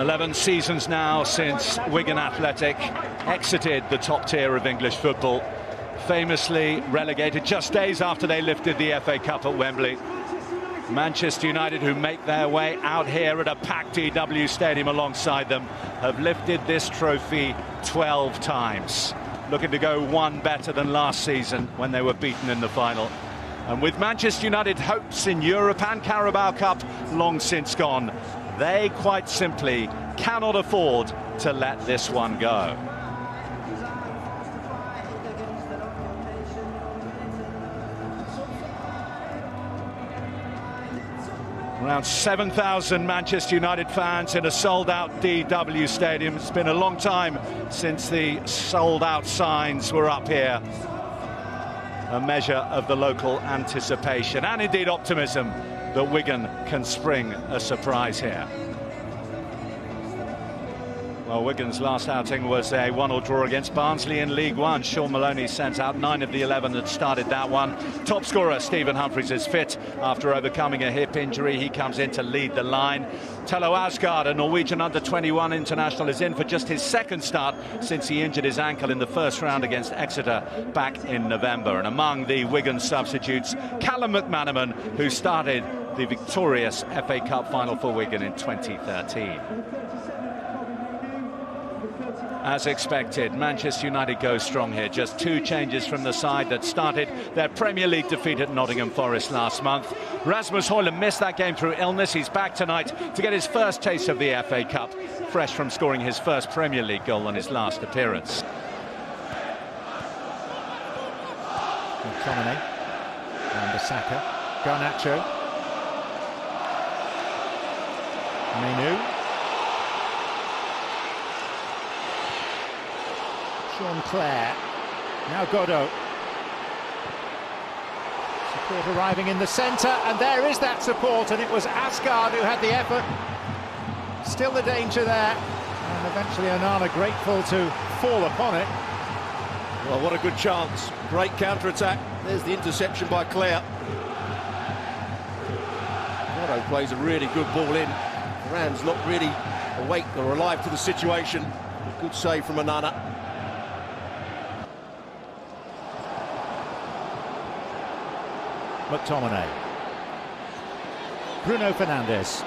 11 seasons now since Wigan Athletic exited the top tier of English football, famously relegated just days after they lifted the FA Cup at Wembley. Manchester United, who make their way out here at a packed EW Stadium alongside them, have lifted this trophy 12 times, looking to go one better than last season when they were beaten in the final. And with Manchester United hopes in Europe and Carabao Cup long since gone, they quite simply cannot afford to let this one go. Around 7,000 Manchester United fans in a sold-out DW Stadium. It's been a long time since the sold-out signs were up here. A measure of the local anticipation and indeed optimism that Wigan can spring a surprise here. Well, Wigan's last outing was a 1-1 draw against Barnsley in League One. Sean Maloney sent out 9 of the 11 that started that one. Top scorer Stephen Humphreys is fit after overcoming a hip injury. He comes in to lead the line. Tello Asgard, a Norwegian under-21 international, is in for just his second start since he injured his ankle in the first round against Exeter back in November. And among the Wigan substitutes, Callum McManaman, who started the victorious FA Cup final for Wigan in 2013. As expected, Manchester United goes strong here. Just 2 changes from the side that started their Premier League defeat at Nottingham Forest last month. Rasmus Højlund missed that game through illness. He's back tonight to get his first taste of the FA Cup, fresh from scoring his first Premier League goal on his last appearance. McTominay, Wan-Bissaka, Garnacho, Menu. Sean Clare, now Godot. Support arriving in the centre, and there is that support, and it was Asgard who had the effort. Still the danger there, and eventually Onana grateful to fall upon it. Well, what a good chance. Great counter-attack. There's the interception by Clare. Godot plays a really good ball in. Rand's not really awake or alive to the situation. Good save from Onana. McTominay, Bruno Fernandes,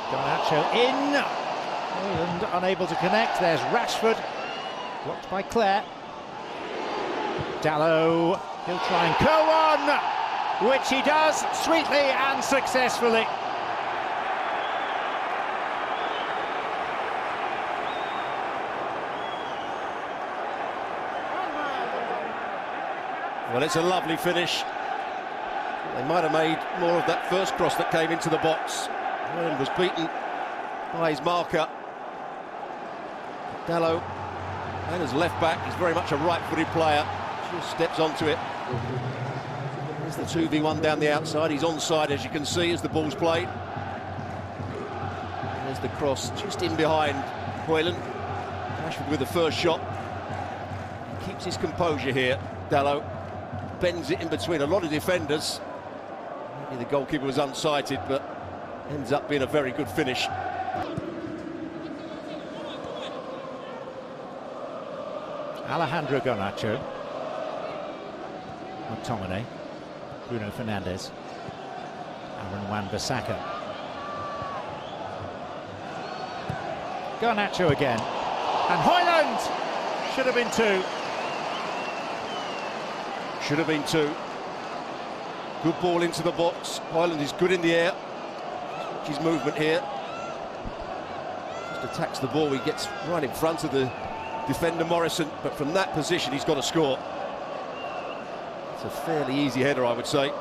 Garnacho in, and unable to connect. There's Rashford, blocked by Clare. Dalot, he'll try and curl one, which he does sweetly and successfully. Well, it's a lovely finish. They might have made more of that first cross that came into the box. Højlund was beaten by his marker. Dalot, and as left back, he's very much a right-footed player. Just steps onto it. There's the 2v1 down the outside. He's onside, as you can see, as the ball's played. There's the cross just in behind Højlund. Rashford with the first shot. He keeps his composure here, Dalot. Bends it in between a lot of defenders. Maybe the goalkeeper was unsighted, but ends up being a very good finish. Alejandro Garnacho, McTominay, Bruno Fernandes, Aaron Wan-Bissaka. Garnacho again, and Højlund! Should have been 2. Should have been 2. Good ball into the box. Højlund is good in the air. Watch his movement here. Just attacks the ball. He gets right in front of the defender Morrison, but from that position he's got to score. It's a fairly easy header, I would say.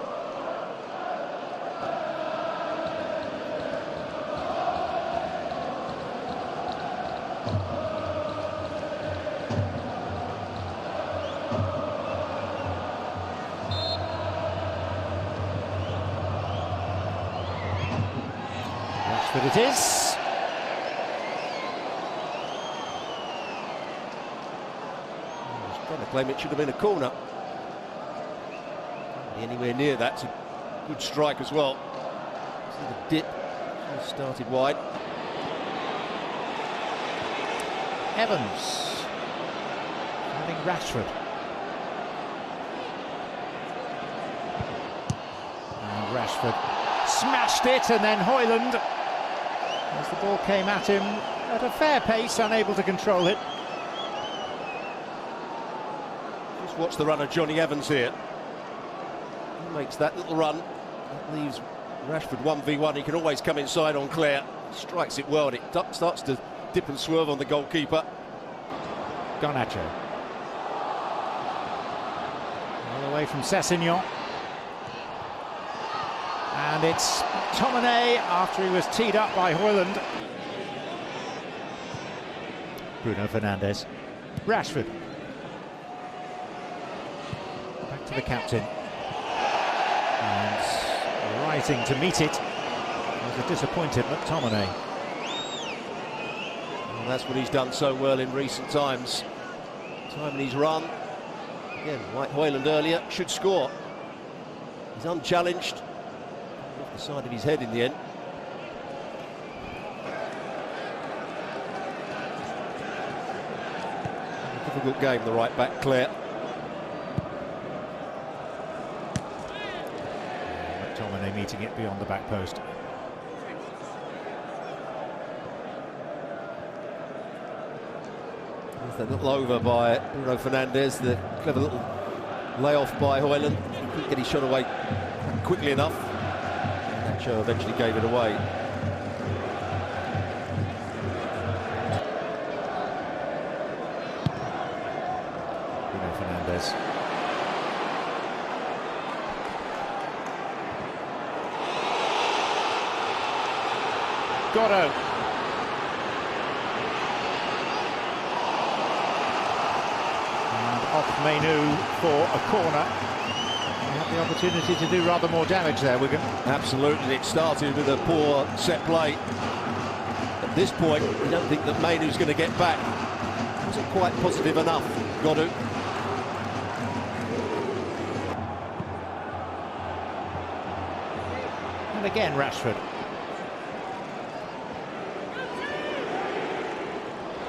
But it is. He's trying to claim it should have been a corner. Anywhere near that. It's a good strike as well. See the dip He started wide. Evans having Rashford. And Rashford smashed it, and then Højlund, as the ball came at him at a fair pace, unable to control it. Just watch the run of Johnny Evans here. He makes that little run. That leaves Rashford 1v1. He can always come inside on Claire. Strikes it well, and it starts to dip and swerve on the goalkeeper. Garnacho. All away from Sessegnon. And it's Tominay after he was teed up by Højlund. Bruno Fernandes. Rashford. Back to the captain. And rising to meet it was a disappointed McTominay. And that's what he's done so well in recent times. Time in his run. Again, like Højlund earlier, should score. He's unchallenged. Off the side of his head in the end. A difficult game, the right back, Claire. McTominay meeting it beyond the back post. There's that little over by Bruno Fernandes, the clever little layoff by Højlund. He couldn't get his shot away quickly enough. Nacho eventually gave it away. Bruno Fernandes. Godot. Off Menu for a corner. They had the opportunity to do rather more damage there, Wigan. Absolutely, it started with a poor set play. At this point, you don't think that Menu's going to get back. Wasn't quite positive enough, Godot. And again, Rashford.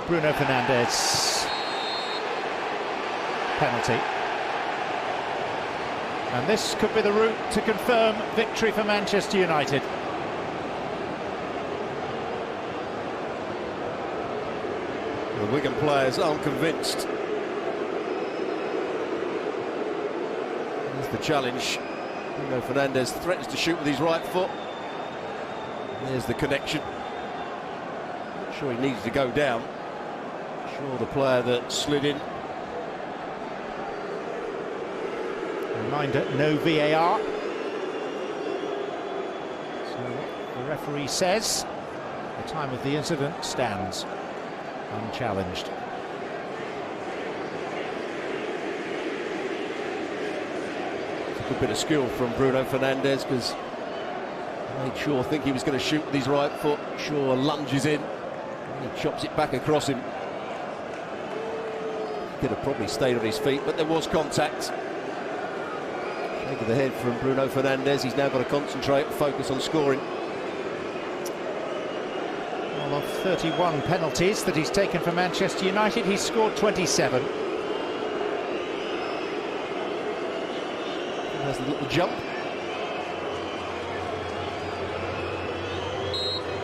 Bruno Fernandes. Penalty. And this could be the route to confirm victory for Manchester United. The Wigan players aren't convinced. Here's the challenge. Bruno Fernandes threatens to shoot with his right foot. There's the connection. Not sure he needs to go down. Not sure the player that slid in. Reminder, no VAR. So what the referee says, the time of the incident stands unchallenged. It's a good bit of skill from Bruno Fernandes, because he made Shaw think he was going to shoot with his right foot. Shaw lunges in, and he chops it back across him. Could have probably stayed on his feet, but there was contact. Shake of the head from Bruno Fernandes. He's now got to concentrate and focus on scoring. Well, of 31 penalties that he's taken for Manchester United, he's scored 27. There's the little jump.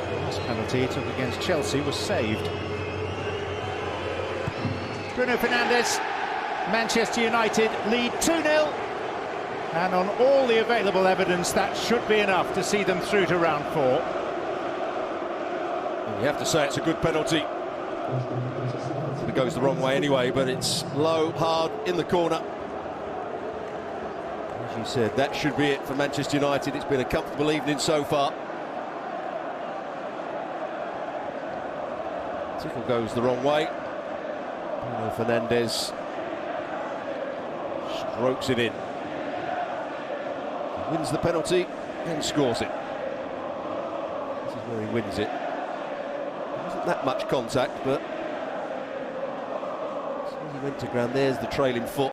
The last penalty he took against Chelsea was saved. Bruno Fernandes, Manchester United lead 2-0. And on all the available evidence, that should be enough to see them through to round 4. You have to say it's a good penalty. It goes the wrong way anyway, but it's low, hard, in the corner. As you said, that should be it for Manchester United. It's been a comfortable evening so far. Tickle goes the wrong way. Bruno Fernandes strokes it in. Wins the penalty and scores it. This is where he wins it. There wasn't that much contact, but as soon as he went to ground, there's the trailing foot.